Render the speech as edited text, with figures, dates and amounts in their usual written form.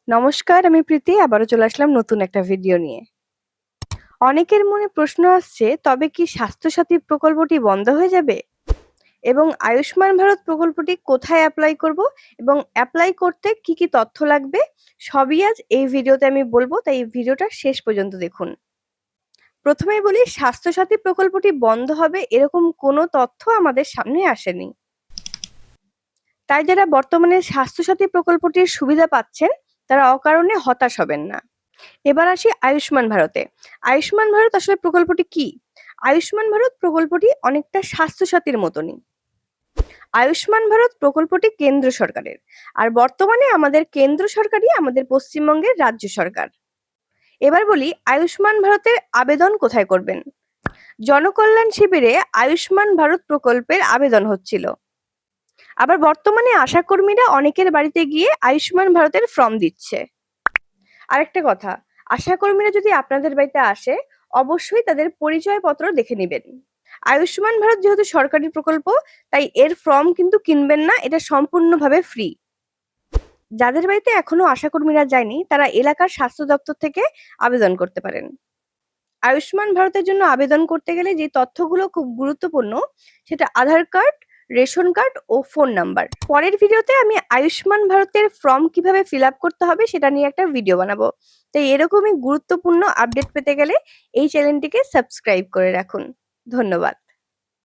নমস্কার, আমি প্রীতি। আবারও চলে আসলাম নতুন একটা ভিডিও নিয়ে। অনেকের মনে প্রশ্ন আসছে, তবে কি স্বাস্থ্যসাথী প্রকল্পটি বন্ধ হয়ে যাবে? এবং আয়ুষ্মান ভারত প্রকল্পটি কোথায় এপ্লাই করব? এবং এপ্লাই করতে কি কি তথ্য লাগবে? সবই আজ এই ভিডিওতে আমি বলবো, তাই এই ভিডিওটা শেষ পর্যন্ত দেখুন। প্রথমেই বলি, স্বাস্থ্যসাথী প্রকল্পটি বন্ধ হবে এরকম কোনো তথ্য আমাদের সামনে আসেনি। তাই যারা বর্তমানে স্বাস্থ্যসাথী প্রকল্পটির সুবিধা পাচ্ছেন, তারা অকারণে হতাশ হবেন না। এবার আসি আয়ুষ্মান ভারতে। আয়ুষ্মান ভারত আসলে প্রকল্পটি কি? আয়ুষ্মান ভারত প্রকল্পটি অনেকটা স্বাস্থ্যসাথীর মতনই। আয়ুষ্মান ভারত প্রকল্পটি কেন্দ্র সরকারের। আর বর্তমানে আমাদের কেন্দ্র সরকারই আমাদের পশ্চিমবঙ্গের রাজ্য সরকার। এবার বলি, আয়ুষ্মান ভারতের আবেদন কোথায় করবেন? জনকল্যাণ শিবিরে আয়ুষ্মান ভারত প্রকল্পের আবেদন হচ্ছিল। আবার বর্তমানে আশাকর্মীরা অনেকের বাড়িতে গিয়ে আয়ুষ্মান ভারতের ফর্ম দিচ্ছে। আরেকটা কথা, আশাকর্মীরা যদি আপনাদের বাড়িতে আসে, অবশ্যই তাদের পরিচয়পত্র দেখে নিবেন। আয়ুষ্মান ভারত যেহেতু সরকারি প্রকল্প, তাই এর ফর্ম কিন্তু কিনবেন না, এটা সম্পূর্ণভাবে ফ্রি। যাদের বাড়িতে এখনো আশাকর্মীরা যায়নি, তারা এলাকার স্বাস্থ্য দপ্তর থেকে আবেদন করতে পারেন। আয়ুষ্মান ভারতের জন্য আবেদন করতে গেলে যে তথ্যগুলো খুব গুরুত্বপূর্ণ, সেটা আধার কার্ড, রেশন কার্ড ও ফোন নাম্বার। পরের ভিডিওতে আমি আয়ুষ্মান ভারতের ফর্ম কিভাবে ফিল আপ করতে হবে সেটা নিয়ে একটা ভিডিও বানাবো। তাই এরকমই গুরুত্বপূর্ণ আপডেট পেতে গেলে এই চ্যানেলটিকে সাবস্ক্রাইব করে রাখুন। ধন্যবাদ।